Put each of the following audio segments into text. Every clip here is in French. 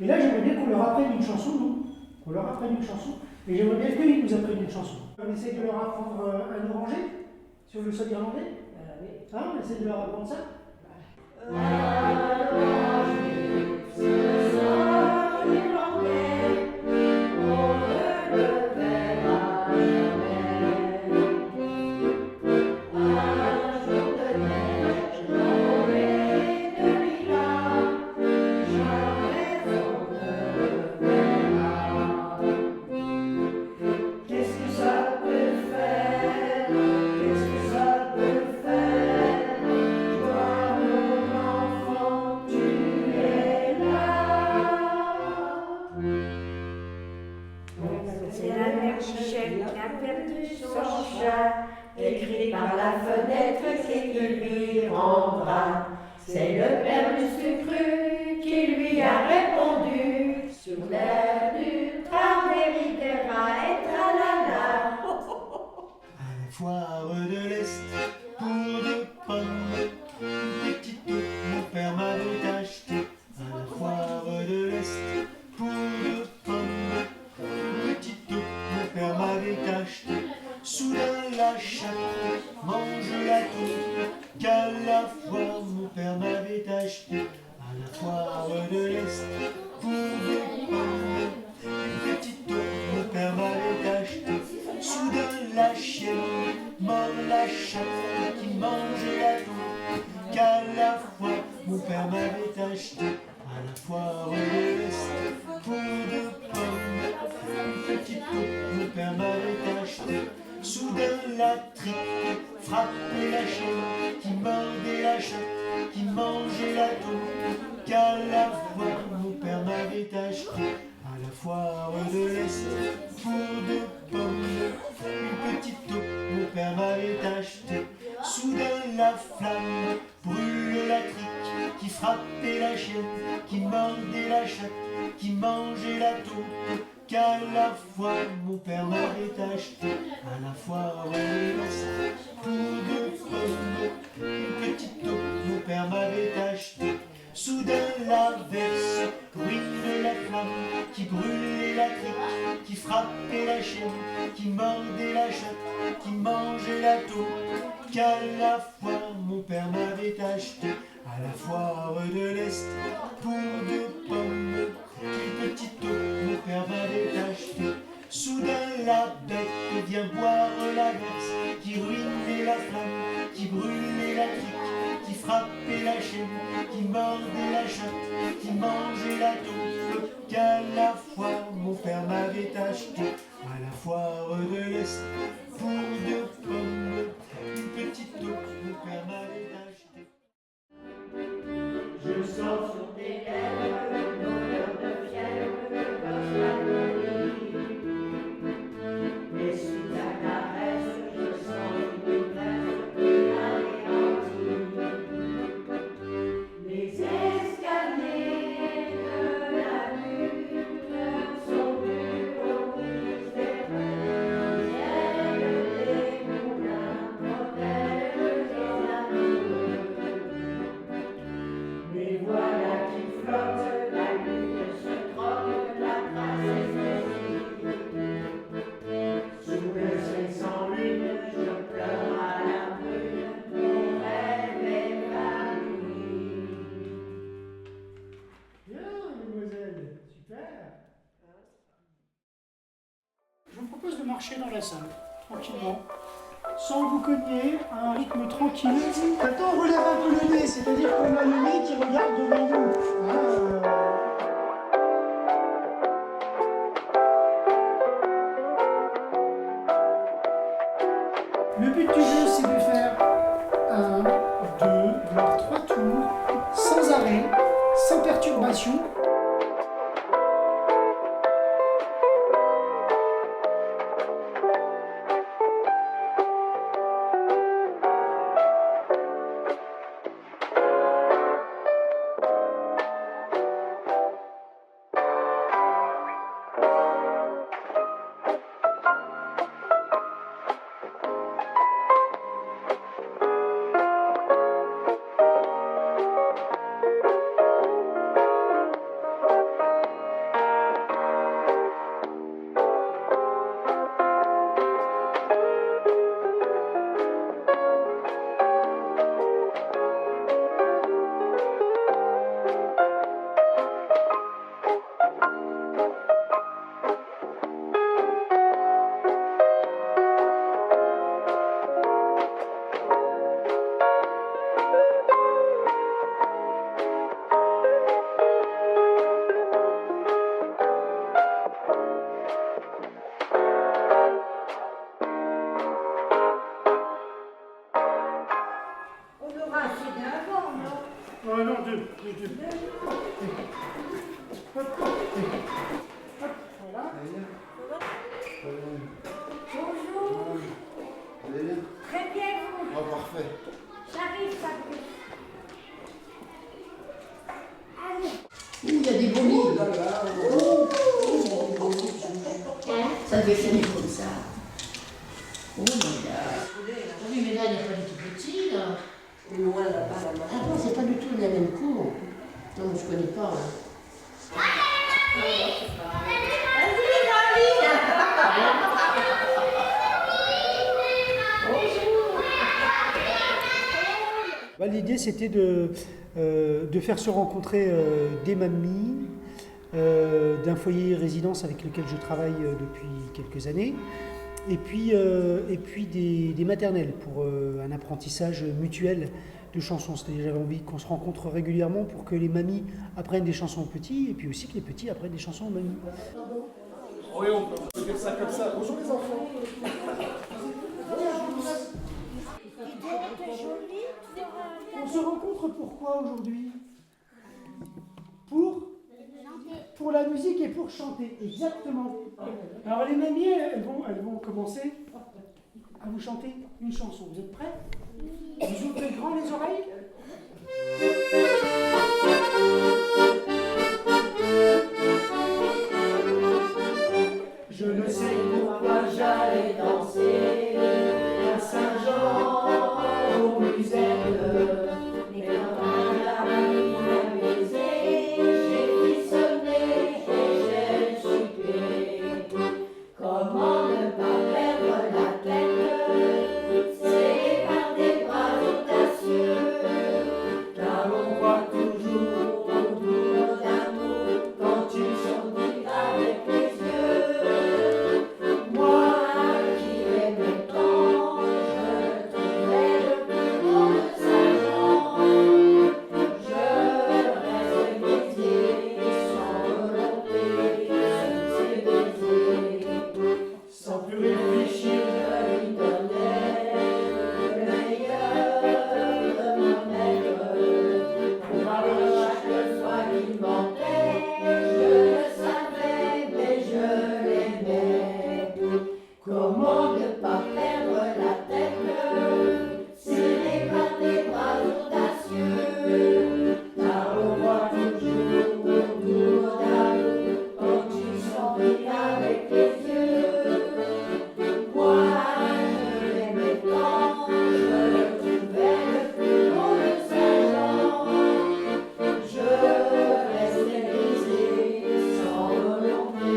Et là, j'aimerais bien qu'on leur apprenne une chanson, nous. Qu'on leur apprenne une chanson. Et j'aimerais bien qu'ils nous apprennent une chanson. On essaie de leur apprendre un orangé, sur le sol irlandais. Hein, on essaie de leur apprendre ça. C'est la mère Chichette qui a perdu son chat, écrit par la fenêtre et qui lui rendra. C'est le père du sucru qui lui a répondu sur l'air du Traveritera et tralala. À la foire de l'Est, pour deux pommes, une petite taupe, mon père m'avait acheté. À la foire de l'Est, pour deux pommes, une petite taupe, mon père m'avait acheté. Soudain la chatte mange la taupe, qu'à la fois mon père m'avait acheté. À la foire de l'Est, pour deux pommes, une petite taupe, mon père m'avait acheté. Soudain la chienne mord la chatte qui mange la taupe, qu'à la fois mon père m'avait acheté. À la foire de l'Est, pour deux pommes, une petite taupe, mon père m'avait acheté. Soudain la trique frappait la chienne qui mordait la chatte, qui mangeait la taupe, qu'à la fois mon père m'avait acheté. À la foire de l'Est, pour deux pommes, une petite taupe, mon père m'avait acheté. Soudain la flamme brûle la trique qui frappait la chienne, qui mordait la chatte, qui mangeait la taupe, qu'à la fois mon père m'avait acheté. À la foire de l'Est, pour deux pommes, une petite taupe, mon père m'avait acheté. Soudain la verse ruine la flamme qui brûlait la crique, qui frappait la chienne, qui mordait la chatte, qui mangeait la taupe, qu'à la fois mon père m'avait acheté. À la foire de l'Est, pour deux pommes, une petite taupe, mon père m'avait acheté. Soudain la bête vient boire la verse qui ruinait la flamme, qui brûlait la crique, qui frappait la chienne, qui mordait la chatte, qui mangeait la taupe, qu'à la fois mon père m'avait acheté. À la foire de l'Est, pour deux pommes, une petite taupe, mon père m'avait acheté. Je sens sur tes lèvres une odeur de fièvre comme la nuit. Et sous ta caresse, je sens une greffe qui anéantit. Les escaliers de la lutte sont plus hauts que les ciels des moulins protègent les amoureux. Mais voilà qui flotte, la lune se troque, la trace est sous le ciel sans lune, je pleure à la brune, mon rêve évanoui. Bien, mademoiselle, super. Je vous propose de marcher dans la salle, tranquillement, sans vous cogner, à un rythme tranquille. Maintenant, on relève un peu le nez, c'est-à-dire qu'on a le nez qui regarde devant nous. Le but du jeu, c'est de faire 1, 2, voire 3 tours, sans arrêt, sans perturbation. avait fini comme ça. Oh my god. Oui, mais là, il n'y a pas du tout petit, là. Loin là-bas, là-bas. Ah non, c'est pas du tout la même cour. Non, mais je connais pas. Hein. Bah, l'idée, c'était de faire se rencontrer des mamies d'un foyer résidence avec lequel je travaille depuis quelques années, et puis des maternelles pour un apprentissage mutuel de chansons. C'est-à-dire j'avais envie qu'on se rencontre régulièrement pour que les mamies apprennent des chansons aux petits, et puis aussi que les petits apprennent des chansons aux mamies. Oui, on peut dire ça comme ça. Bonjour les enfants. On se rencontre pourquoi aujourd'hui? Pour la musique et pour chanter, exactement. Alors les mamies, elles vont commencer à vous chanter une chanson. Vous êtes prêts? Vous ouvrez grand les oreilles? Je ne sais pourquoi j'allais danser à Saint-Jean au musette. Mais quand on m'a baisé, j'ai frissonné et j'ai chupé. Comment ne pas perdre la tête, serré par des bras audacieux, car on voit toujours autour d'un mot quand tu souris avec les yeux. Moi qui aimais tant, je trouvais le plus beau de Saint-Jean. Je restais baisé sans volonté sous ses baisers. Sans plus réfléchir, je lui donnais le meilleur de mon être. Pour avoir chaque fois qu'il mentait, je le savais, mais je l'aimais. Comment ne pas perdre la tête, serré par des bras audacieux, car on voit toujours autour d'amour quand tu souris avec les yeux. Moi, je l'aimais tant, je le trouvais le plus beau de Saint-Jean. Je restais brisé sans volonté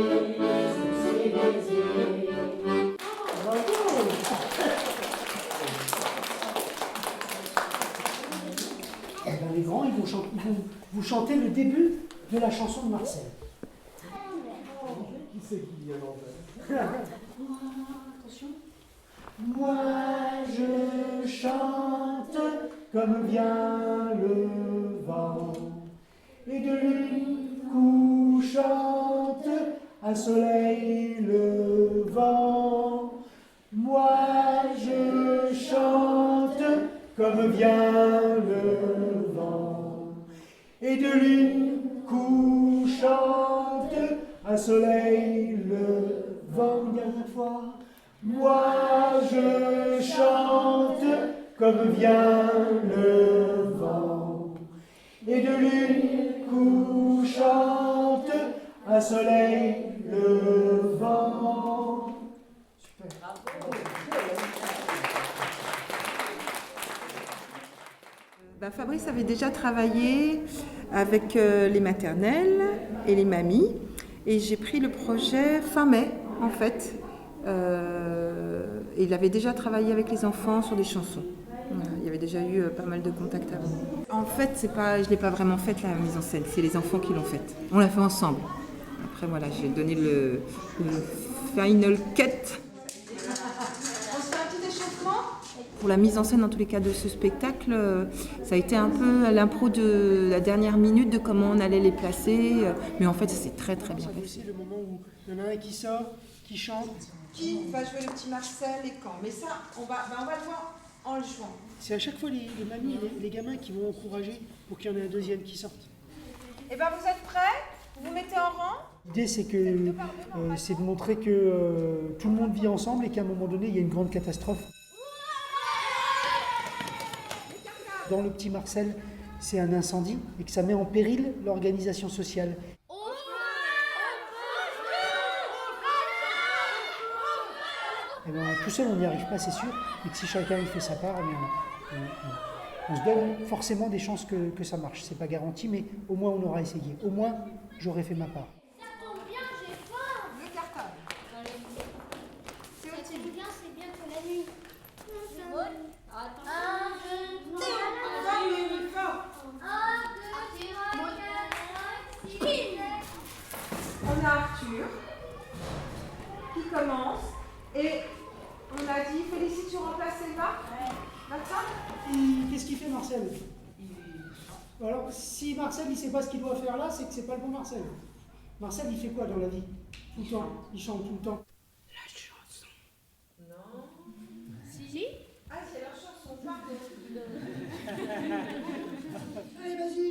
sous ses baisers. Bravo! Eh ben, les grands, ils vont vous chanter le début de la chanson de Marcel. Qui c'est qui vient l'envers? Attention. Moi je chante comme vient le vent, et de lune couchante à soleil levant. Moi je chante comme vient le vent, et de lune couchante à soleil levant. Une dernière fois. Moi je chante comme vient le vent, et de lune couchante à soleil levant. Super. Fabrice avait déjà travaillé avec les maternelles et les mamies, et j'ai pris le projet fin mai en fait. Et il avait déjà travaillé avec les enfants sur des chansons. Voilà, il y avait déjà eu pas mal de contacts avant. En fait, je ne l'ai pas vraiment faite la mise en scène, c'est les enfants qui l'ont faite. On l'a fait ensemble. Après voilà, j'ai donné le final cut. Pour la mise en scène, dans tous les cas, de ce spectacle, ça a été un peu l'impro de la dernière minute de comment on allait les placer. Mais en fait, ça s'est très très bien fait. C'est le moment où il y en a un qui sort, qui chante. Qui va jouer le petit Marcel et quand? Mais ça, on va le voir en le jouant. C'est à chaque fois les mamies et les gamins qui vont encourager pour qu'il y en ait un deuxième qui sorte. Eh bien, vous êtes prêts? Vous vous mettez en rang? L'idée, c'est de montrer que tout le monde vit ensemble et qu'à un moment donné, il y a une grande catastrophe. Dans le petit Marcel, c'est un incendie et que ça met en péril l'organisation sociale. eh ben, tout seul on n'y arrive pas, c'est sûr, et que si chacun y fait sa part, eh bien, on se donne forcément des chances que ça marche. C'est pas garanti, mais au moins on aura essayé. Au moins j'aurai fait ma part. Le cartable. C'est utile. C'est bientôt la nuit. On a Arthur qui commence et on a dit Félicie, tu remplaces Elma. Maintenant Qu'est-ce qu'il fait Marcel? Alors si Marcel il sait pas ce qu'il doit faire là, c'est que c'est pas le bon Marcel. Marcel il fait quoi dans la vie? Tout le temps, il chante tout le temps. La chanson. Non. Si. Ah, c'est la chanson, pardon. Allez vas-y.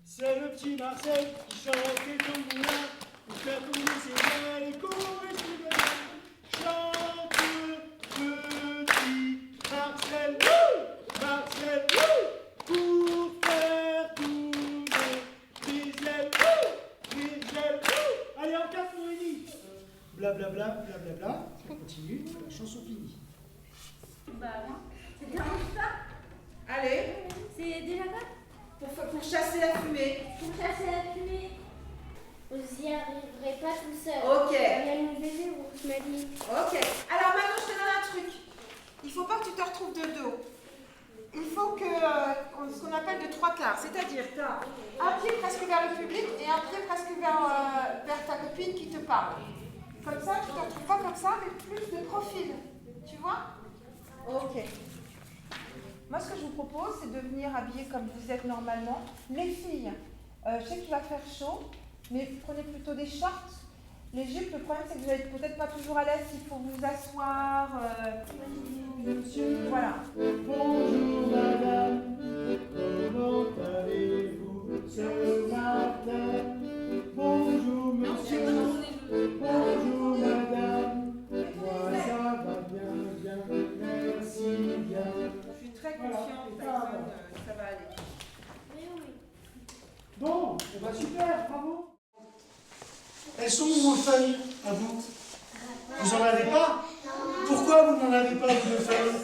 C'est le petit Marcel qui chante et ton moulin. Pour faire tourner ses ailes et courir sur le vent. Chante petit Marcel, Marcel, pour faire tourner tes ailes, tes ailes. Allez en 4 Noémie. Blablabla, blablabla. Ça continue, la chanson finie. Bah non. Ça te dérange pas? Allez, C'est déjà quoi? pour chasser la fumée. Pour chasser la fumée. Vous y arriverez pas tout seul. Ok. Il y a une bébé, vous m'avez dit. Ok. Alors maintenant, je te donne un truc. Il faut pas que tu te retrouves de dos. Il faut que ce qu'on appelle de 3 quarts. C'est-à-dire, tu as un pied presque vers le public et un pied presque vers ta copine qui te parle. Comme ça, tu ne te retrouves pas comme ça, mais plus de profil. Tu vois? Ok. Moi, ce que je vous propose, c'est de venir habiller comme vous êtes normalement. Les filles, je sais qu'il va faire chaud, mais prenez plutôt des shorts. Les jupes, le problème, c'est que vous n'êtes peut-être pas toujours à l'aise. Il faut vous asseoir. Voilà. Bonjour madame, comment allez-vous ce matin? Bonjour monsieur, bonjour madame, moi ça va bien, bien, merci bien. Je suis très confiante, ça va aller. Oui, oui. Bon, eh ben super, bravo. Elles sont où vos feuilles, à vous? Vous en avez pas? Pourquoi vous n'en avez pas, vous, de feuilles?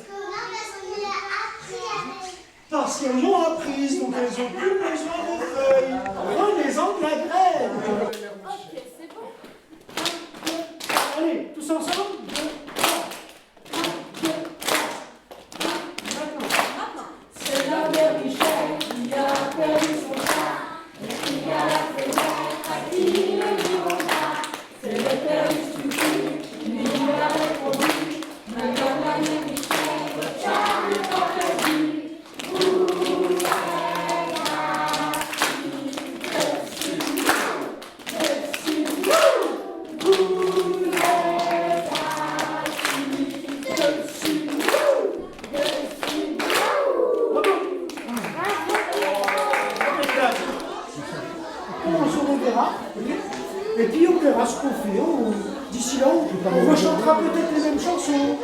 Parce qu'elles l'ont apprises, donc elles n'ont plus besoin de feuilles. Prenez-en de la graine. Ok, c'est bon. Allez, tous ensemble. 2, 3. 1, 2, 3. Maintenant. C'est la mère Michel qui a perdu son chat et qui a la fenêtre à qui le diront. C'est le père du stupide qui lui a répondu. Madame la mère Michel, votre chat n'est pas perdu. Vous êtes assis dessus, vous êtes assis dessus. On se reverra. Et puis on verra ce qu'on fait. D'ici là, on rechantera peut-être les mêmes chansons.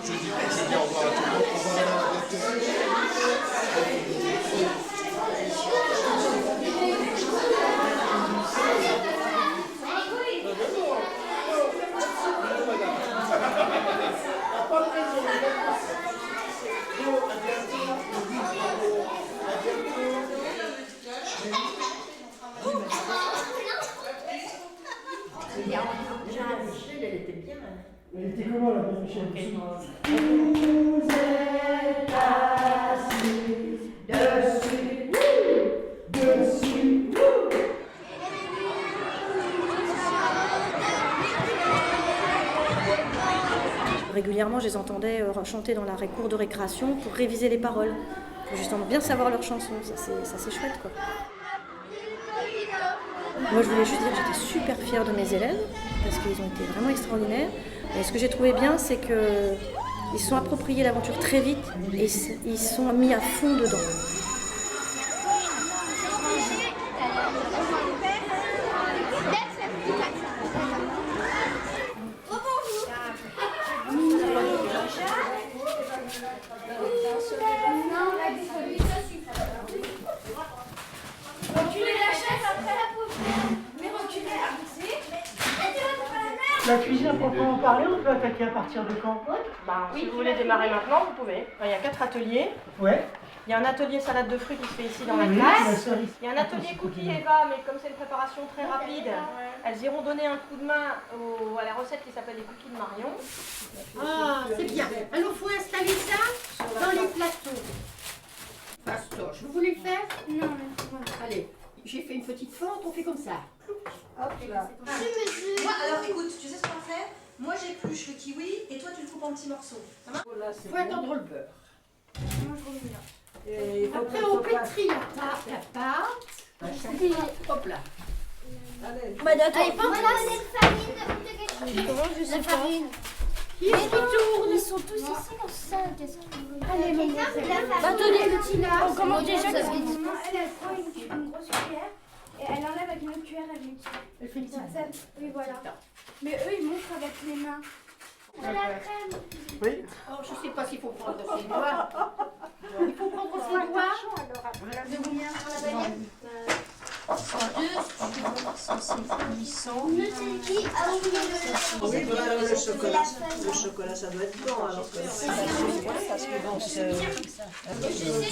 Je dis au revoir à tout le monde. Au revoir Elle était comment la mère Michel? Vous êtes assis dessus, dessus. Régulièrement, je les entendais chanter dans la cour de récréation pour réviser les paroles, pour justement bien savoir leurs chansons. Ça c'est chouette, quoi. Moi, je voulais juste dire que j'étais super fière de mes élèves, parce qu'ils ont été vraiment extraordinaires. Et ce que j'ai trouvé bien, c'est qu'ils se sont appropriés l'aventure très vite et ils se sont mis à fond dedans. La cuisine à proprement parler, on peut attaquer à partir de quand? Bah, si vous voulez démarrer maintenant, vous pouvez. Il y a 4 ateliers. Ouais. Il y a un atelier salade de fruits qui se fait ici dans la Oui, classe. la cerise. Il y a un atelier cookie Eva, mais comme c'est une préparation très rapide, elles iront donner un coup de main à la recette qui s'appelle les cookies de Marion. Ah, c'est bien. Alors, il faut installer ça dans les plateaux. Fastoche, vous voulez le faire? Non, mais Allez, j'ai fait une petite fente, on fait comme ça. Hop là. Moi, alors écoute, tu sais ce qu'on va faire? Moi j'épluche le kiwi et toi tu le coupes en petits morceaux. Ça marche? Il faut attendre le beurre. moi je remets là. Après, on pétrit la pâte. Hop là. Allez, pas en place. La farine. Qui est-ce qui tourne? Ils sont tous ici dans ça. Allez, maman. Tenez le petit là. On commence déjà. Elle prend une grosse cuillère et elle enlève avec une autre cuillère. Elle fait une petite. Oui, voilà. Mais eux, ils montrent avec les mains. La crème. Oui. Oh, je sais pas s'il faut prendre ses doigts. Il faut prendre ses doigts. Qui a oublié de Oui, voilà, le chocolat. Le chocolat, ça doit être blanc alors que c'est parce que bon, c'est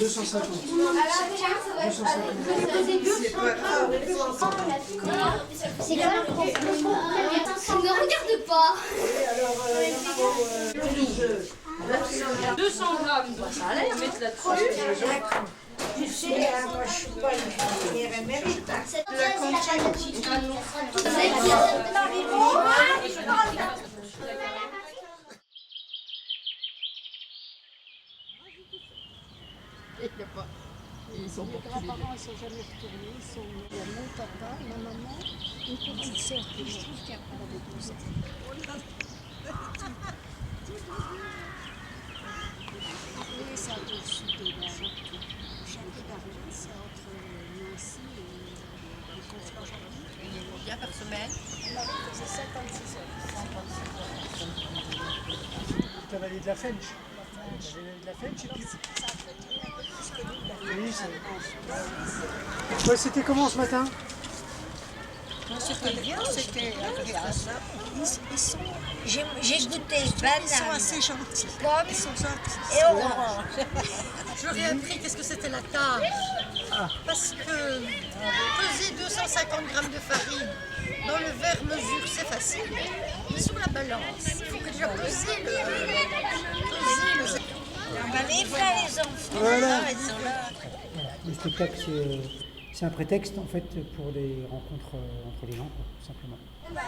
250. c'est pas grave. C'est quoi? Ne regarde pas. 200 grammes d'eau salée, on met là-dessus. Tu sais, moi je suis pas une cuillère émérite. La cantine. Ils sont pour tous les deux. Ils sont jamais retournés. Il y a mon papa, ma maman, une petite sœur que je trouve qui a pas avec tout ça. Oui, c'est un peu le sud de la Chaque d'argent, c'est entre Nancy et Conflans-Jardy. Combien par semaine? C'est 56 heures. La vallée de la Fench. La vallée de la Fench et puis... Oui, c'est... Ouais, c'était comment ce matin? C'était bien, c'était agréable. J'ai goûté banane. Ils sont assez gentils. Pommes, ils sont gentils. Et orange. Je leur ai appris qu'est-ce que c'était la tâche. Parce que peser 250 grammes de farine dans le verre mesure, c'est facile. Mais sur la balance, il faut que déjà peser le... On va les faire les enfants. Voilà. Ils sont là. Le spectacle, c'est un prétexte en fait pour des rencontres entre les gens, quoi, tout simplement. Là,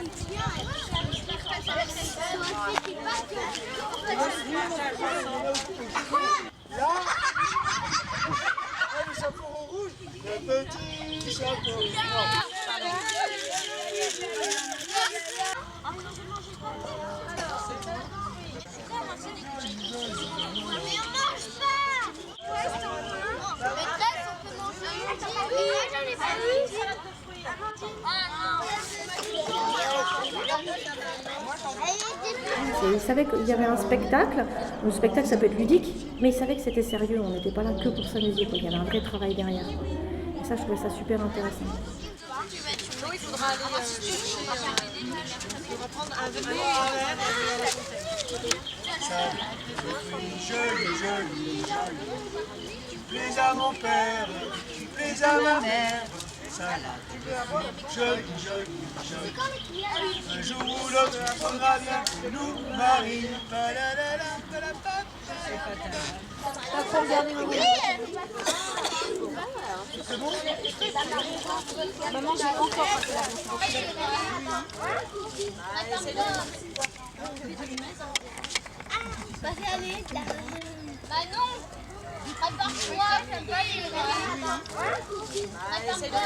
le chapeau rouge, le petit chapeau noir. Ils savaient qu'il y avait un spectacle. Le spectacle, ça peut être ludique, mais ils savaient que c'était sérieux. On n'était pas là que pour s'amuser, quoi. Il y avait un vrai travail derrière. Et ça, je trouvais ça super intéressant. Il faudra aller on va prendre un verre et à la fontaine. Joli. Tu plais à mon père, tu plais à ma mère. Joli. Un jour ou l'autre, il faudra bien que nous marie. C'est bon? Maman, j'ai encore. Vas-y, allez. Bah non. Prépare-toi, j'aime pas les gars. Prépare-toi.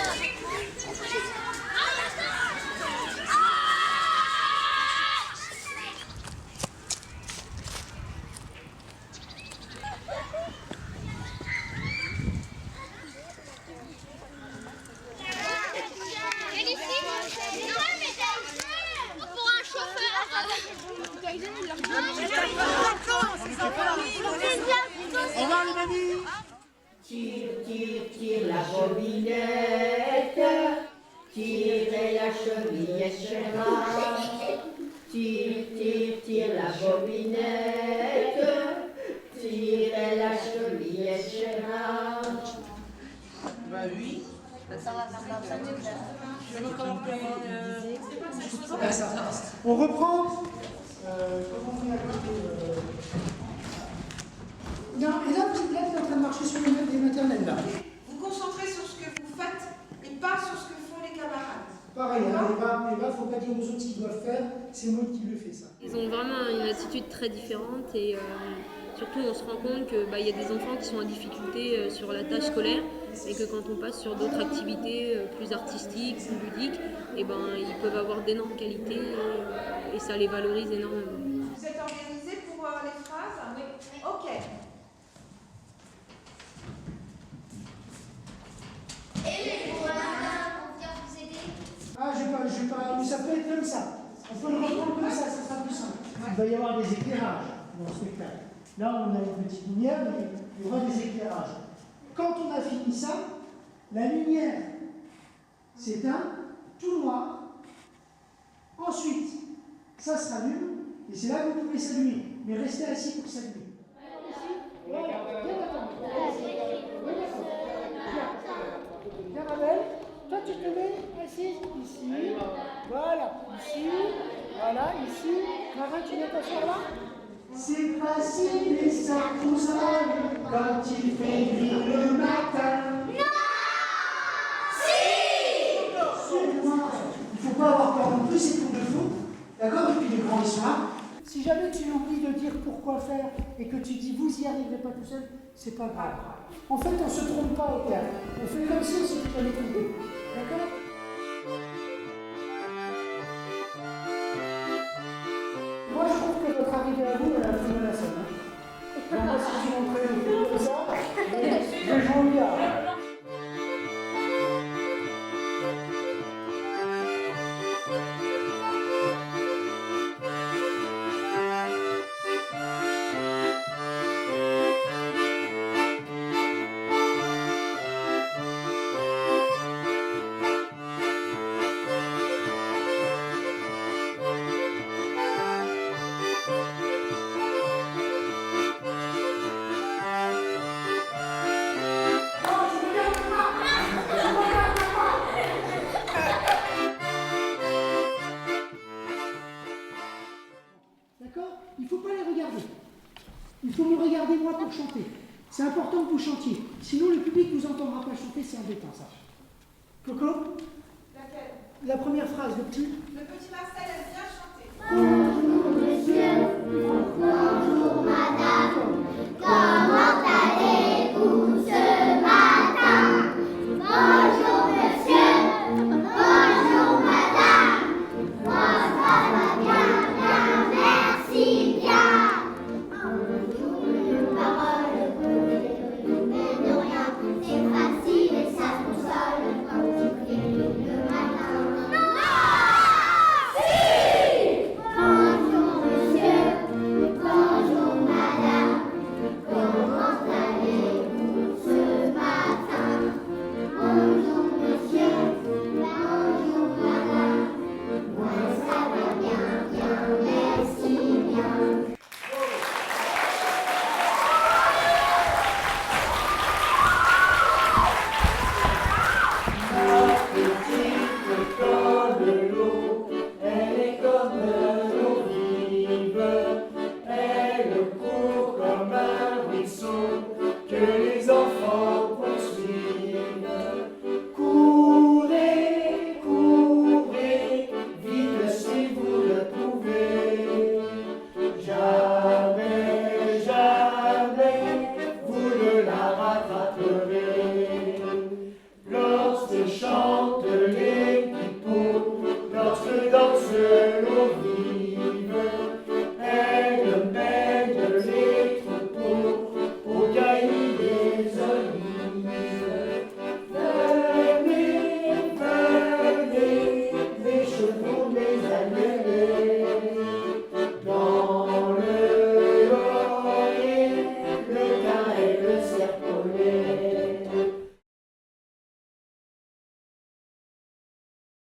Pour un chauffeur. Au revoir les mamies. Tire la bobinette, tirez la chevillette, Tire, tire, tire la bobinette, tire la chevillette chéra. Bah oui. On reprend. Comment on est à côté Non, et là, vous êtes en train de marcher sur les maternelles, là. Vous concentrez sur ce que vous faites et pas sur ce que font les camarades. Pareil, il ne faut pas dire aux autres ce qu'ils doivent faire, c'est moi qui le fais, ça. Ils ont vraiment une attitude très différente et surtout on se rend compte qu'il y a des enfants qui sont en difficulté sur la tâche scolaire et que quand on passe sur d'autres activités plus artistiques, plus ludiques, ils peuvent avoir d'énormes qualités et ça les valorise énormément. Vous êtes organisés pour les phrases? Oui. Ok. Et les voilà, on vient vous aider. Ah, je vais pas, ça peut être comme ça. On peut le reprendre comme ça sera plus simple. Il va y avoir des éclairages dans le spectacle. Là, on a une petite lumière, mais il y aura des éclairages. Quand on a fini ça, la lumière s'éteint, tout noir. Ensuite, ça se rallume, et c'est là que vous pouvez s'allumer. Mais restez assis pour s'allumer. Voilà, bien attendre. Caramel, toi tu te mets assis ici. Voilà, ici. Voilà, ici. Marin, tu viens t'asseoir là? C'est facile et ça console quand il fait gris le matin. Non! Si! Il ne faut pas avoir peur non plus, c'est pour de faux. D'accord? Et puis les grands, ils sont là. Si jamais tu oublies de dire pourquoi faire et que tu dis vous y arriverez pas tout seul, c'est pas grave. En fait, on ne se trompe pas au théâtre. On fait comme si on s'était jamais trompé. D'accord? Moi, je trouve que votre arrivée à vous, elle a fait la scène. Je ne sais pas si je montrais comme ça, mais je joue bien. D'accord? Il ne faut pas les regarder. Il faut me regarder moi pour chanter. C'est important que vous chantiez. Sinon, le public ne vous entendra pas chanter, c'est embêtant ça. Coco? Laquelle? La première phrase, le petit. Le petit Marcel aime bien chanter. Bonjour monsieur, bonjour madame, comme